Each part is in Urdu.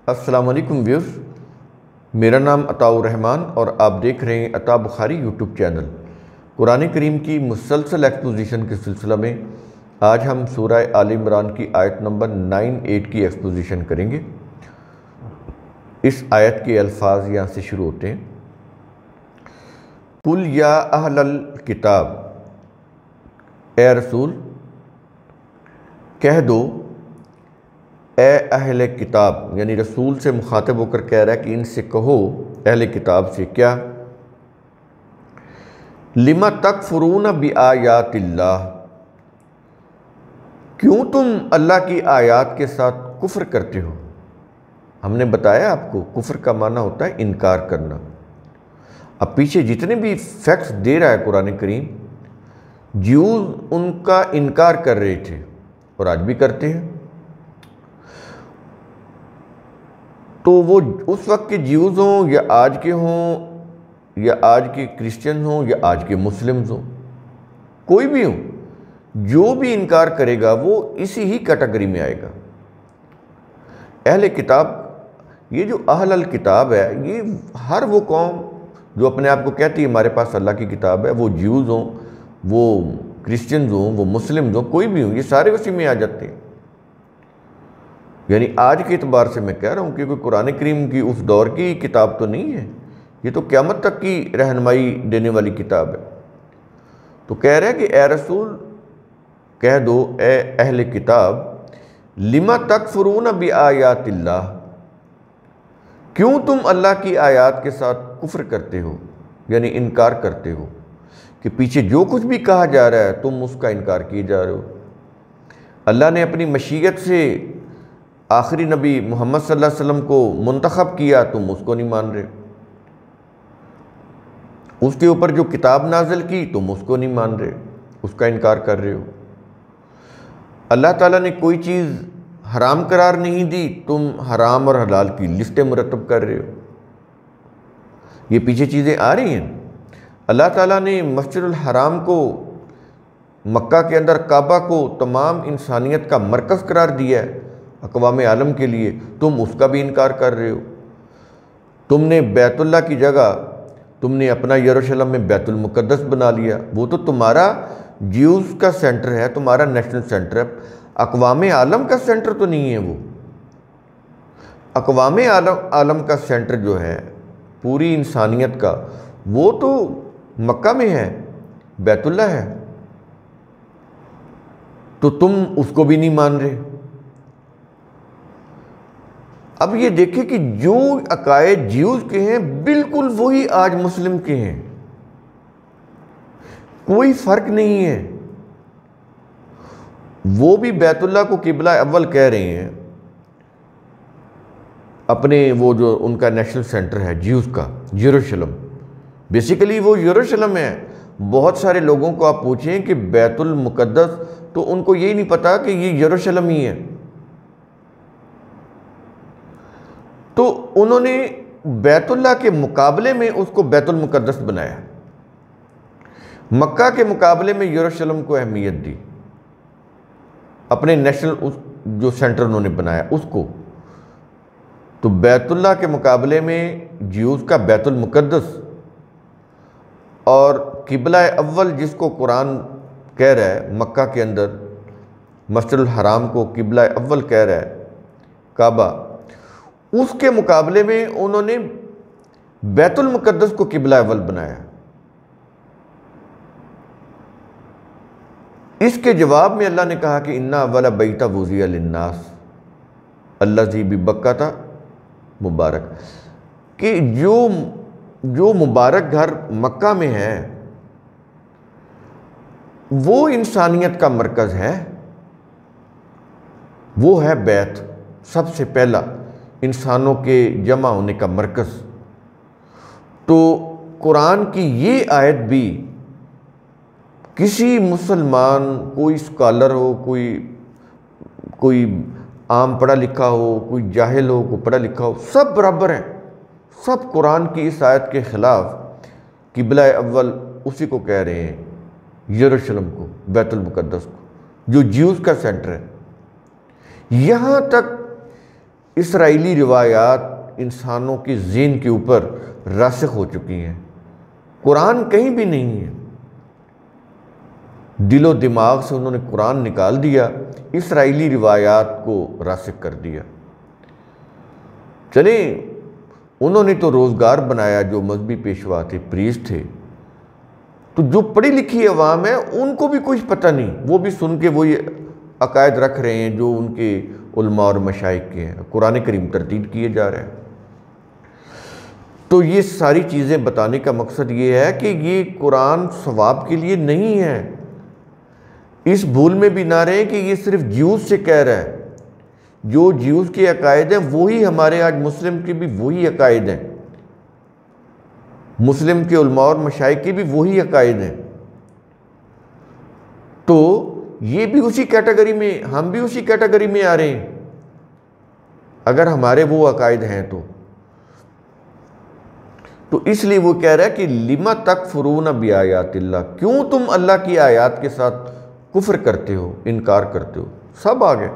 السلام علیکم ویورز، میرا نام عطاء الرحمن اور آپ دیکھ رہے ہیں عطاء بخاری یوٹیوب چینل۔ قرآن کریم کی مسلسل ایکسپوزیشن کے سلسلہ میں آج ہم سورہ آل عمران کی آیت نمبر 9-8 کی ایکسپوزیشن کریں گے۔ اس آیت کے الفاظ یہاں سے شروع ہوتے ہیں۔ قُلْ یا اہل الکتاب، اے رسول کہہ دو، اے اہل کتاب، یعنی رسول سے مخاطب ہو کر کہہ رہا ہے کہ ان سے کہو، اہل کتاب سے کیا، لِمَ تَکْفُرُونَ بِآیَاتِ اللہ، کیوں تم اللہ کی آیات کے ساتھ کفر کرتے ہو؟ ہم نے بتایا آپ کو کفر کا معنی ہوتا ہے انکار کرنا۔ اب پیچھے جتنے بھی فیکٹس دے رہا ہے قرآن کریم، جیوز ان کا انکار کر رہے تھے اور آج بھی کرتے ہیں۔ تو وہ اس وقت کے جیوز ہوں یا آج کے ہوں یا آج کے کرسچن ہوں یا آج کے مسلمز ہوں، کوئی بھی ہوں، جو بھی انکار کرے گا وہ اسی ہی کیٹیگری میں آئے گا۔ اہل کتاب، یہ جو اہل الکتاب ہے، یہ ہر وہ قوم جو اپنے آپ کو کہتی ہے ہمارے پاس اللہ کی کتاب ہے، وہ جیوز ہوں، وہ کرسچنز ہوں، وہ مسلمز ہوں، کوئی بھی ہوں، یہ سارے اسی میں آ جاتے ہیں۔ یعنی آج کے اعتبار سے میں کہہ رہا ہوں کہ کوئی قرآن کریم کی اس دور کی کتاب تو نہیں ہے، یہ تو قیامت تک کی رہنمائی دینے والی کتاب ہے۔ تو کہہ رہے ہیں کہ اے رسول کہہ دو، اے اہل کتاب، لِمَ تَکْفُرُونَ بِآیَاتِ اللہ، کیوں تم اللہ کی آیات کے ساتھ کفر کرتے ہو، یعنی انکار کرتے ہو، کہ پیچھے جو کچھ بھی کہا جا رہا ہے تم اس کا انکار کیے جا رہے ہو۔ اللہ نے اپنی مشیت سے آخری نبی محمد صلی اللہ علیہ وسلم کو منتخب کیا، تم اس کو نہیں مان رہے۔ اس کے اوپر جو کتاب نازل کی تم اس کو نہیں مان رہے، اس کا انکار کر رہے ہو۔ اللہ تعالیٰ نے کوئی چیز حرام قرار نہیں دی، تم حرام اور حلال کی لسٹیں مرتب کر رہے ہو۔ یہ پیچھے چیزیں آ رہی ہیں۔ اللہ تعالیٰ نے مسجد الحرام کو، مکہ کے اندر کعبہ کو تمام انسانیت کا مرکز قرار دیا ہے اقوام عالم کے لیے، تم اس کا بھی انکار کر رہے ہو۔ تم نے بیت اللہ کی جگہ تم نے اپنا یروشلم میں بیت المقدس بنا لیا، وہ تو تمہارا جیوز کا سینٹر ہے، تمہارا نیشنل سینٹر ہے، اقوام عالم کا سینٹر تو نہیں ہے۔ وہ اقوام عالم کا سینٹر جو ہے پوری انسانیت کا، وہ تو مکہ میں ہے، بیت اللہ ہے، تو تم اس کو بھی نہیں مان رہے۔ اب یہ دیکھیں کہ جو عقائد جیوز کے ہیں بالکل وہی آج مسلم کے ہیں، کوئی فرق نہیں ہے۔ وہ بھی بیت اللہ کو قبلہ اول کہہ رہے ہیں، اپنے وہ جو ان کا نیشنل سینٹر ہے جیوز کا، یروشلم، بیسیکلی وہ یروشلم ہے۔ بہت سارے لوگوں کو آپ پوچھیں کہ بیت المقدس، تو ان کو یہی نہیں پتا کہ یہ یروشلم ہی ہے۔ تو انہوں نے بیت اللہ کے مقابلے میں اس کو بیت المقدس بنایا، مکہ کے مقابلے میں یروشلم کو اہمیت دی، اپنے نیشنل جو سینٹر انہوں نے بنایا اس کو۔ تو بیت اللہ کے مقابلے میں جیوز کا بیت المقدس، اور قبلہ اول جس کو قرآن کہہ رہا ہے مکہ کے اندر مسجد الحرام کو قبلہ اول کہہ رہا ہے، کعبہ، اس کے مقابلے میں انہوں نے بیت المقدس کو قبلہ اول بنایا۔ اس کے جواب میں اللہ نے کہا کہ اِنَّ أَوَّلَ بَيْتَ وُضِعَ لِلنَّاسِ الَّذِي بِبَكَّةَ مبارک، کہ جو مبارک گھر مکہ میں ہے وہ انسانیت کا مرکز ہے، وہ ہے بیت، سب سے پہلا انسانوں کے جمع ہونے کا مرکز۔ تو قرآن کی یہ آیت بھی کسی مسلمان، کوئی اسکالر ہو، کوئی عام پڑھا لکھا ہو، کوئی جاہل ہو، کوئی پڑھا لکھا ہو، سب برابر ہیں، سب قرآن کی اس آیت کے خلاف قبلہ اول اسی کو کہہ رہے ہیں، یروشلم کو، بیت المقدس کو، جو جیوز کا سینٹر ہے۔ یہاں تک اسرائیلی روایات انسانوں کے ذہن کے اوپر راسخ ہو چکی ہیں۔ قرآن کہیں بھی نہیں ہے، دل و دماغ سے انہوں نے قرآن نکال دیا، اسرائیلی روایات کو راسخ کر دیا۔ چلیں، انہوں نے تو روزگار بنایا، جو مذہبی پیشوا تھے، پریسٹ تھے، تو جو پڑھی لکھی عوام ہے ان کو بھی کچھ پتہ نہیں، وہ بھی سن کے وہی عقائد رکھ رہے ہیں جو ان کے علماء اور مشائخ کے ہیں، قرآن کریم تردید کیے جا رہے ہیں۔ تو یہ ساری چیزیں بتانے کا مقصد یہ ہے کہ یہ قرآن ثواب کے لیے نہیں ہے۔ اس بھول میں بھی نہ رہیں کہ یہ صرف جیوز سے کہہ رہا ہے، جو جیوز کے عقائد ہیں وہی ہمارے آج مسلم کے بھی وہی عقائد ہیں، مسلم کے علماء اور مشائخ کے بھی وہی عقائد ہیں۔ تو یہ بھی اسی کیٹیگری میں، ہم بھی اسی کیٹیگری میں آ رہے ہیں اگر ہمارے وہ عقائد ہیں تو اس لیے وہ کہہ رہا ہے کہ لما تکفرون بآیات اللہ، کیوں تم اللہ کی آیات کے ساتھ کفر کرتے ہو، انکار کرتے ہو۔ سب آگے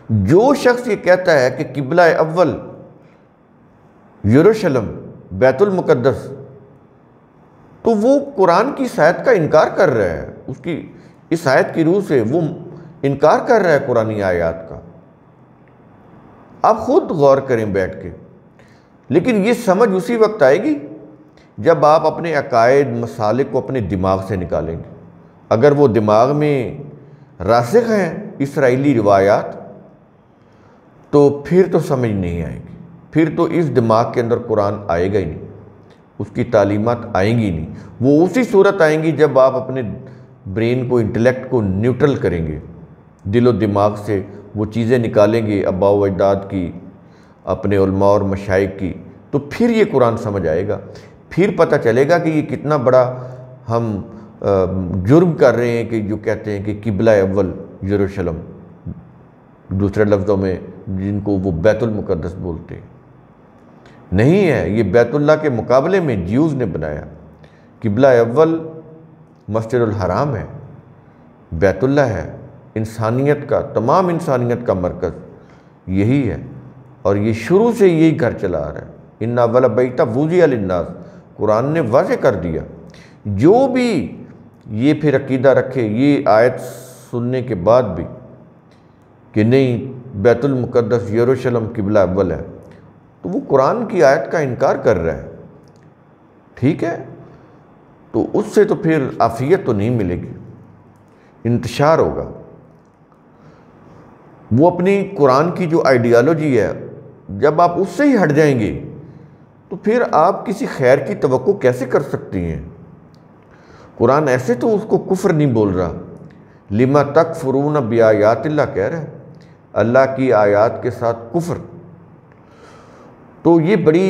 جو شخص یہ کہتا ہے کہ قبلہ اول یروشلم بیت المقدس، تو وہ قرآن کی اس آیت کا انکار کر رہا ہے، اس کی اس آیت کی روح سے وہ انکار کر رہا ہے قرآنی آیات کا۔ آپ خود غور کریں بیٹھ کے، لیکن یہ سمجھ اسی وقت آئے گی جب آپ اپنے عقائد مسالک کو اپنے دماغ سے نکالیں گے۔ اگر وہ دماغ میں راسخ ہیں اسرائیلی روایات تو پھر تو سمجھ نہیں آئے گی، پھر تو اس دماغ کے اندر قرآن آئے گا ہی نہیں، اس کی تعلیمات آئیں گی نہیں۔ وہ اسی صورت آئیں گی جب آپ اپنے برین کو، انٹلیکٹ کو نیوٹرل کریں گے، دل و دماغ سے وہ چیزیں نکالیں گے آباء و اجداد کی، اپنے علماء اور مشائخ کی، تو پھر یہ قرآن سمجھ آئے گا، پھر پتہ چلے گا کہ یہ کتنا بڑا ہم جرم کر رہے ہیں کہ جو کہتے ہیں کہ قبلہ اول یروشلم، دوسرے لفظوں میں جن کو وہ بیت المقدس بولتے ہیں، نہیں ہے، یہ بیت اللہ کے مقابلے میں جیوز نے بنایا۔ قبلہ اول مسجد الحرام ہے، بیت اللہ ہے، انسانیت کا، تمام انسانیت کا مرکز یہی ہے، اور یہ شروع سے یہی گھر چلا آ رہا ہے۔ ان اول بیت وضع للناس، قرآن نے واضح کر دیا۔ جو بھی یہ پھر عقیدہ رکھے یہ آیت سننے کے بعد بھی کہ نہیں بیت المقدس یروشلم قبلہ اول ہے، تو وہ قرآن کی آیت کا انکار کر رہا ہے، ٹھیک ہے؟ تو اس سے تو پھر عافیت تو نہیں ملے گی، انتشار ہوگا۔ وہ اپنی قرآن کی جو آئیڈیالوجی ہے، جب آپ اس سے ہی ہٹ جائیں گے تو پھر آپ کسی خیر کی توقع کیسے کر سکتی ہیں؟ قرآن ایسے تو اس کو کفر نہیں بول رہا، لما تکفرون بآیات اللہ کہہ رہا ہے، اللہ کی آیات کے ساتھ کفر۔ تو یہ بڑی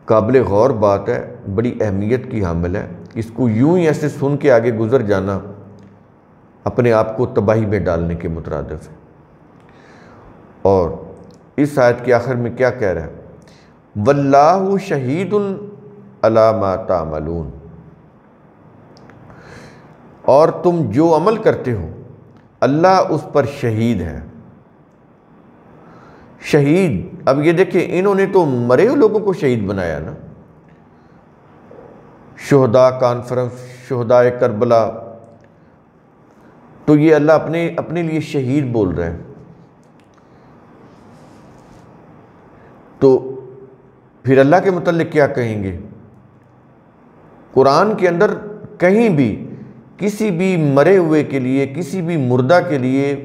قابل غور بات ہے، بڑی اہمیت کی حامل ہے۔ اس کو یوں ہی ایسے سن کے آگے گزر جانا اپنے آپ کو تباہی میں ڈالنے کے مترادف ہے۔ اور اس آیت کے آخر میں کیا کہہ رہا ہے؟ واللہ شہید علی ما تعملون، اور تم جو عمل کرتے ہو اللہ اس پر شہید ہے۔ شہید، اب یہ دیکھیں انہوں نے تو مرے ہوئے لوگوں کو شہید بنایا نا، شہداء کانفرنس، شہداء کربلا، تو یہ اللہ اپنے لیے شہید بول رہے ہیں۔ تو پھر اللہ کے متعلق کیا کہیں گے؟ قرآن کے اندر کہیں بھی کسی بھی مرے ہوئے کے لیے، کسی بھی مردہ کے لیے،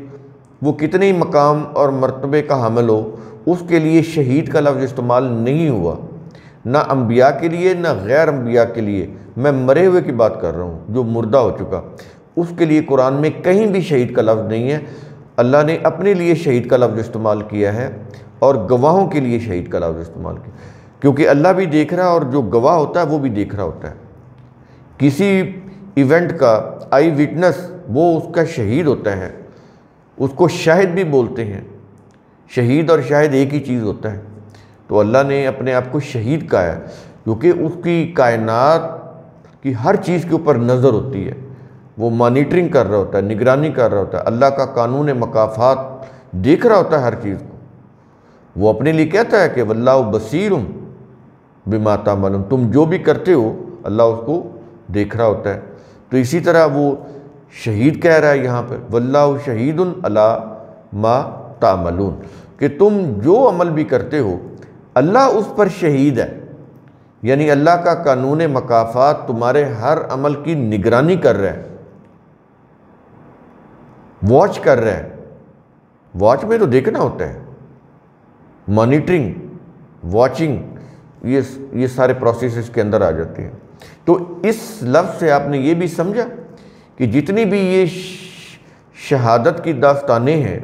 وہ کتنے ہی مقام اور مرتبے کا حامل ہو، اس کے لیے شہید کا لفظ استعمال نہیں ہوا، نہ انبیاء کے لیے نہ غیر انبیاء کے لیے۔ میں مرے ہوئے کی بات کر رہا ہوں، جو مردہ ہو چکا، اس کے لیے قرآن میں کہیں بھی شہید کا لفظ نہیں ہے۔ اللہ نے اپنے لیے شہید کا لفظ استعمال کیا ہے اور گواہوں کے لیے شہید کا لفظ استعمال کیا، کیونکہ اللہ بھی دیکھ رہا ہے اور جو گواہ ہوتا ہے وہ بھی دیکھ رہا ہوتا ہے۔ کسی ایونٹ کا آئی وٹنس وہ اس کا شہید ہوتا ہے، اس کو شاہد بھی بولتے ہیں، شہید اور شاہد ایک ہی چیز ہوتا ہے۔ تو اللہ نے اپنے آپ کو شہید کہا ہے، کیونکہ اس کی کائنات کی ہر چیز کے اوپر نظر ہوتی ہے، وہ مانیٹرنگ کر رہا ہوتا ہے، نگرانی کر رہا ہوتا ہے۔ اللہ کا قانون مکافات دیکھ رہا ہوتا ہے ہر چیز کو. وہ اپنے لیے کہتا ہے کہ واللہ بصیر بما تعملون، تم جو بھی کرتے ہو اللہ اس کو دیکھ رہا ہوتا ہے. تو اسی طرح وہ شہید کہہ رہا ہے یہاں پر واللہ شہید علی ما تعملون، کہ تم جو عمل بھی کرتے ہو اللہ اس پر شہید ہے. یعنی اللہ کا قانون مکافات تمہارے ہر عمل کی نگرانی کر رہا ہے، واچ کر رہا ہے. واچ میں تو دیکھنا ہوتا ہے، مانیٹرنگ، واچنگ، یہ سارے پروسیس اس کے اندر آ جاتے ہیں. تو اس لفظ سے آپ نے یہ بھی سمجھا کہ جتنی بھی یہ شہادت کی داستانیں ہیں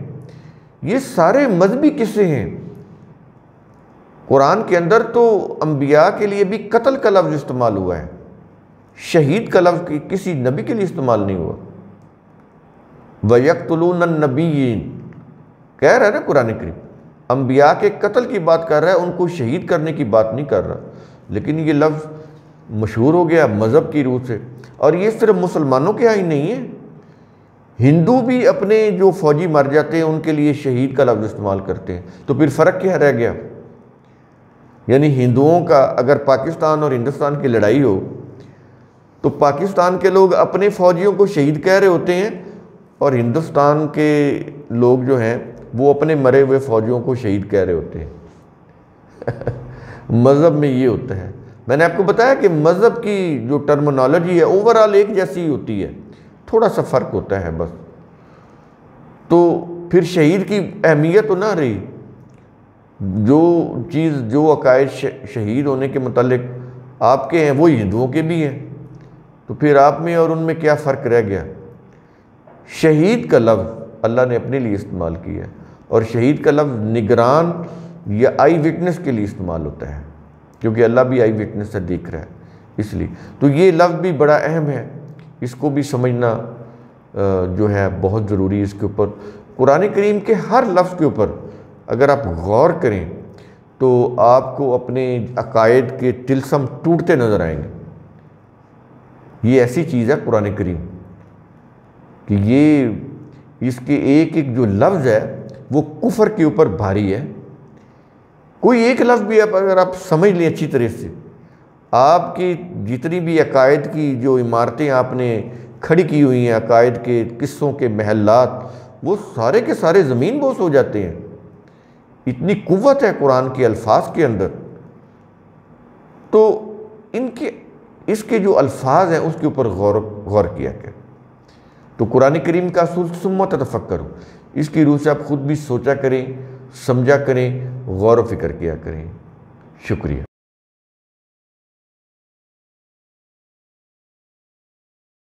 یہ سارے مذہبی قصے ہیں. قرآن کے اندر تو انبیاء کے لیے بھی قتل کا لفظ استعمال ہوا ہے، شہید کا لفظ کسی نبی کے لیے استعمال نہیں ہوا. وَيَقْتُلُونَ النَّبِيِّينَ کہہ رہا ہے نا قرآن کریم، انبیاء کے قتل کی بات کر رہا ہے، ان کو شہید کرنے کی بات نہیں کر رہا. لیکن یہ لفظ مشہور ہو گیا مذہب کی روح سے، اور یہ صرف مسلمانوں کے ہاں ہی نہیں ہے، ہندو بھی اپنے جو فوجی مر جاتے ہیں ان کے لیے شہید کا لفظ استعمال کرتے ہیں. تو پھر فرق کیا رہ گیا؟ یعنی ہندوؤں کا اگر پاکستان اور ہندوستان کی لڑائی ہو تو پاکستان کے لوگ اپنے فوجیوں کو شہید کہہ رہے ہوتے ہیں، اور ہندوستان کے لوگ جو ہیں وہ اپنے مرے ہوئے فوجیوں کو شہید کہہ رہے ہوتے ہیں. مذہب میں یہ ہوتا ہے. میں نے آپ کو بتایا کہ مذہب کی جو ٹرمنالوجی ہے اوورال ایک جیسی ہوتی ہے، تھوڑا سا فرق ہوتا ہے بس. تو پھر شہید کی اہمیت تو نہ رہی. جو چیز، جو عقائد شہید ہونے کے متعلق آپ کے ہیں وہی ہندوؤں کے بھی ہیں، تو پھر آپ میں اور ان میں کیا فرق رہ گیا؟ شہید کا لفظ اللہ نے اپنے لیے استعمال کیا ہے، اور شہید کا لفظ نگران یا آئی وٹنس کے لیے استعمال ہوتا ہے، کیونکہ اللہ بھی آئی وٹنس سے دیکھ رہا ہے. اس لیے تو یہ لفظ بھی بڑا اہم ہے، اس کو بھی سمجھنا جو ہے بہت ضروری ہے. اس کے اوپر قرآن کریم کے ہر لفظ کے اوپر اگر آپ غور کریں تو آپ کو اپنے عقائد کے طلسم ٹوٹتے نظر آئیں گے. یہ ایسی چیز ہے قرآن کریم کہ یہ اس کے ایک ایک جو لفظ ہے وہ کفر کے اوپر بھاری ہے. کوئی ایک لفظ بھی اگر آپ سمجھ لیں اچھی طرح سے، آپ کی جتنی بھی عقائد کی جو عمارتیں آپ نے کھڑی کی ہوئی ہیں، عقائد کے قصوں کے محلات، وہ سارے کے سارے زمین بوس ہو جاتے ہیں. اتنی قوت ہے قرآن کے الفاظ کے اندر. تو اس کے جو الفاظ ہیں اس کے اوپر غور کیا کریں. تو قرآن کریم کا اصول ثم تفکروا، اس کی روح سے آپ خود بھی سوچا کریں، سمجھا کریں، غور و فکر کیا کریں. شکریہ.